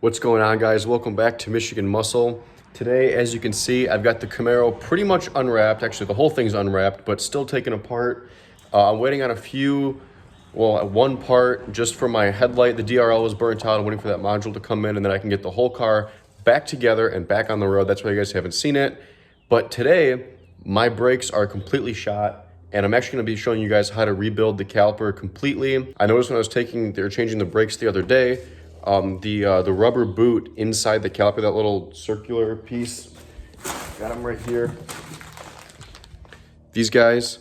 What's going on, guys? Welcome back to Michigan Muscle. Today, as you can see, I've got the Camaro pretty much unwrapped. Actually, the whole thing's unwrapped, but still taken apart. I'm waiting on one part just for my headlight. The DRL was burnt out. I'm waiting for that module to come in, and then I can get the whole car back together and back on the road. That's why you guys haven't seen it. But today, my brakes are completely shot, and I'm actually going to be showing you guys how to rebuild the caliper completely. I noticed when they were changing the brakes the other day, the rubber boot inside the caliper, that little circular piece, got them right here. These guys,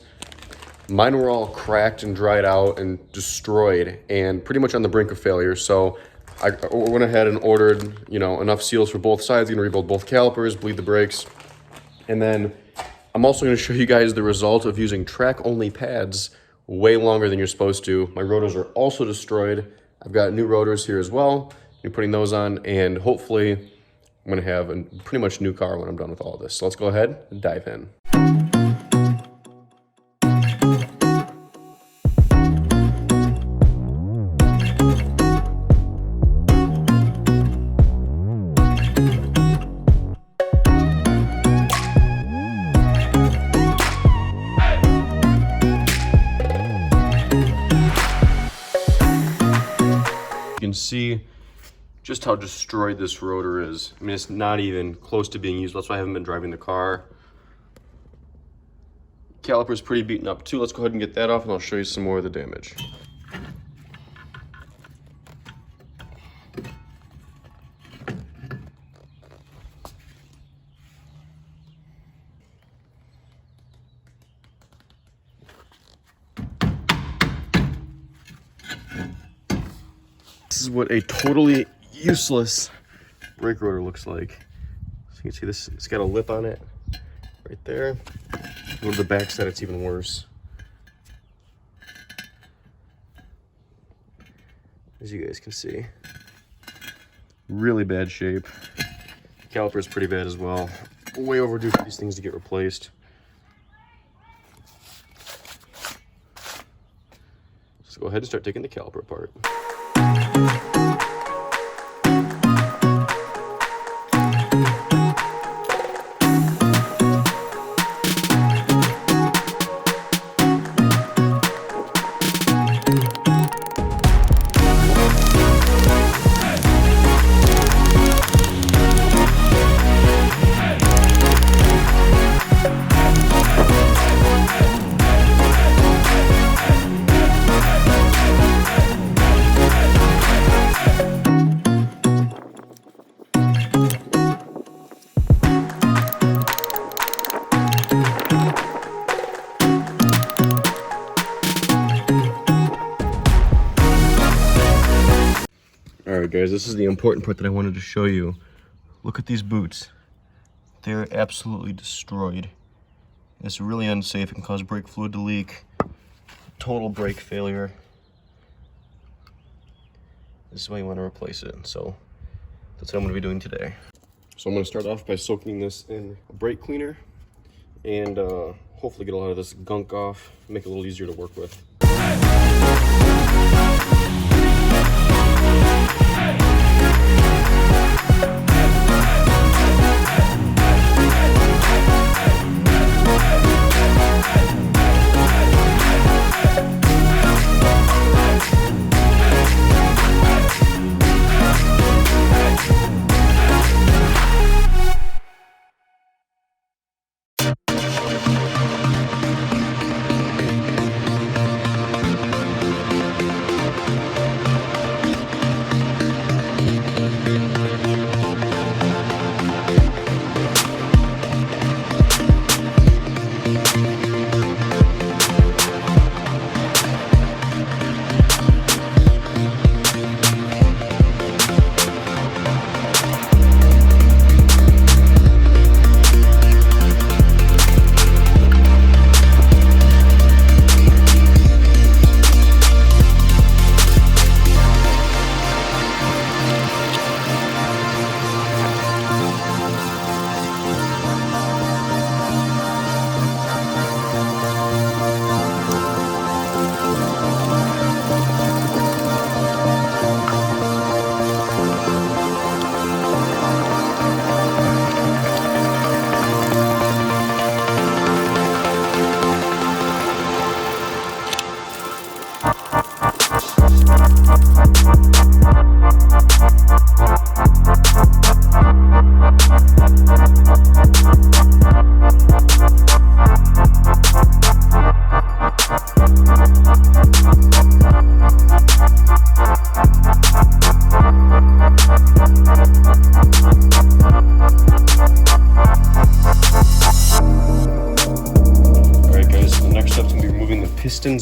mine were all cracked and dried out and destroyed and pretty much on the brink of failure. So I went ahead and ordered, enough seals for both sides. I'm gonna rebuild both calipers, bleed the brakes. And then I'm also gonna show you guys the result of using track-only pads way longer than you're supposed to. My rotors are also destroyed. I've got new rotors here as well. I'm putting those on, and hopefully I'm gonna have a pretty much new car when I'm done with all of this. So let's go ahead and dive in. You can see just how destroyed this rotor is. I mean, it's not even close to being used. That's why I haven't been driving the car. Caliper's pretty beaten up too. Let's go ahead and get that off, and I'll show you some more of the damage. This is what a totally useless brake rotor looks like. So you can see this, it's got a lip on it right there. Go to the back side, it's even worse. As you guys can see, really bad shape. The caliper is pretty bad as well. Way overdue for these things to get replaced. So go ahead and start taking the caliper apart. Alright guys, this is the important part that I wanted to show you. Look at these boots. They're absolutely destroyed. It's really unsafe. It can cause brake fluid to leak. Total brake failure. This is why you want to replace it. So that's what I'm going to be doing today. So I'm going to start off by soaking this in a brake cleaner and hopefully get a lot of this gunk off, make it a little easier to work with.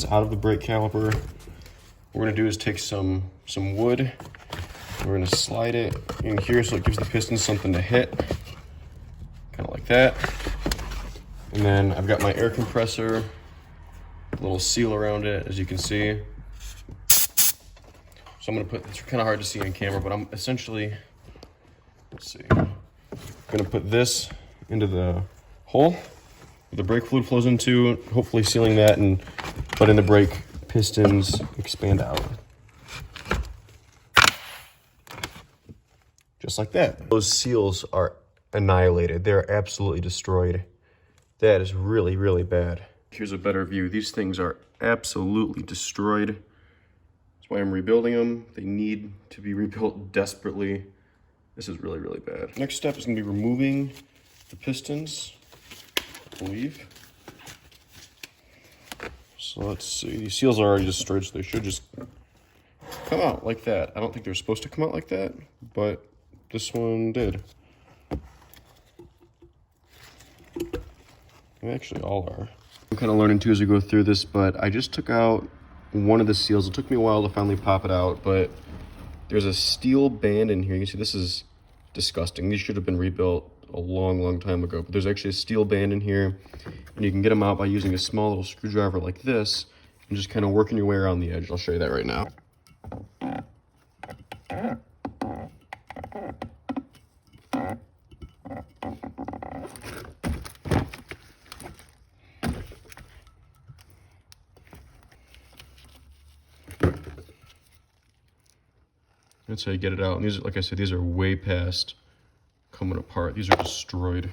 pistons out of the brake caliper. What we're gonna do is take some wood. We're gonna slide it in here so it gives the piston something to hit, kind of like that. And then I've got my air compressor, a little seal around it, as you can see. So I'm gonna put, it's kind of hard to see on camera, but I'm essentially, let's see, I'm gonna put this into the hole where the brake fluid flows into, hopefully sealing that and letting the brake pistons expand out. Just like that. Those seals are annihilated. They're absolutely destroyed. That is really, really bad. Here's a better view. These things are absolutely destroyed. That's why I'm rebuilding them. They need to be rebuilt desperately. This is really, really bad. Next step is gonna be removing the pistons, I believe. So let's see, these seals are already destroyed, so they should just come out like that. I don't think they're supposed to come out like that, but this one did. They actually all are. I'm kind of learning too as we go through this, but I just took out one of the seals. It took me a while to finally pop it out, but there's a steel band in here. You can see this is disgusting. These should have been rebuilt a long, long time ago, but there's actually a steel band in here, and you can get them out by using a small little screwdriver like this and just kind of working your way around the edge. I'll show you that right now. That's how you get it out. And these, like I said, these are way past coming apart. These are destroyed.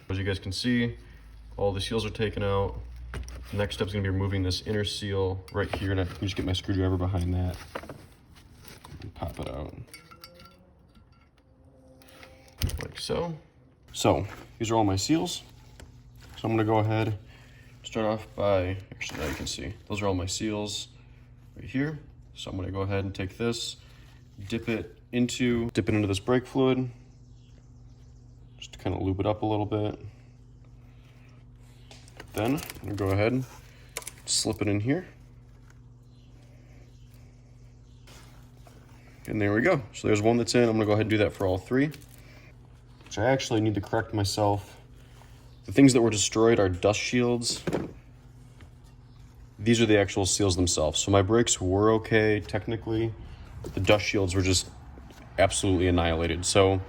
As you guys can see, all the seals are taken out. The next step is going to be removing this inner seal right here, and I can just get my screwdriver behind that and pop it out. Like so. So, these are all my seals. So I'm going to go ahead, start off by, actually now you can see, those are all my seals right here. So I'm going to go ahead and take this, dip it into this brake fluid, just to kind of lube it up a little bit. Then I'm gonna go ahead and slip it in here. And there we go. So there's one that's in. I'm gonna go ahead and do that for all three. Which I actually need to correct myself. The things that were destroyed are dust shields. These are the actual seals themselves. So my brakes were okay, technically. The dust shields were just absolutely annihilated. So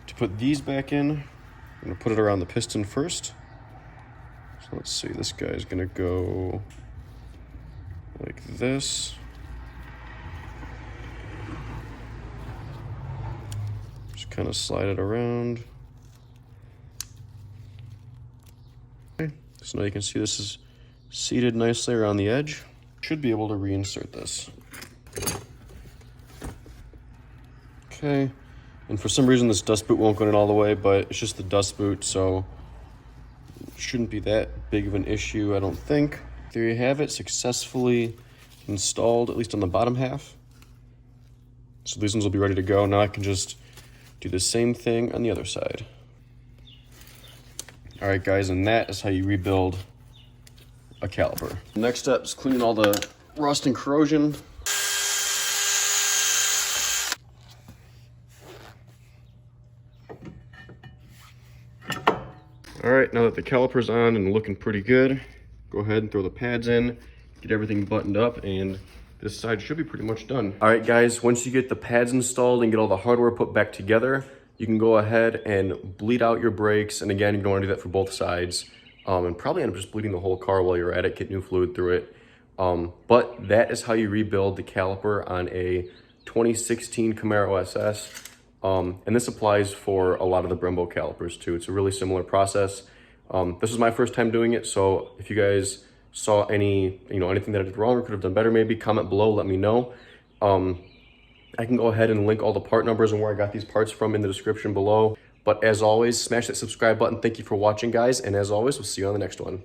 to put these back in, I'm gonna put it around the piston first. So let's see, this guy's gonna go like this. Just kind of slide it around. Okay, so now you can see this is seated nicely around the edge. Should be able to reinsert this. Okay, and for some reason this dust boot won't go in all the way, but it's just the dust boot, so it shouldn't be that big of an issue, I don't think. There you have it, successfully installed, at least on the bottom half. So these ones will be ready to go. Now I can just do the same thing on the other side. All right, guys, and that is how you rebuild a caliper. Next up is cleaning all the rust and corrosion. All right, now that the caliper's on and looking pretty good, go ahead and throw the pads in, get everything buttoned up, and this side should be pretty much done. All right, guys, once you get the pads installed and get all the hardware put back together, you can go ahead and bleed out your brakes. And again, you don't want to do that for both sides. And probably end up just bleeding the whole car while you're at it, get new fluid through it. But that is how you rebuild the caliper on a 2016 Camaro SS. And this applies for a lot of the Brembo calipers too. It's a really similar process. This is my first time doing it, so if you guys saw anything that I did wrong or could have done better, maybe comment below, let me know. I can go ahead and link all the part numbers and where I got these parts from in the description below. But as always, smash that subscribe button. Thank you for watching, guys, and as always, we'll see you on the next one.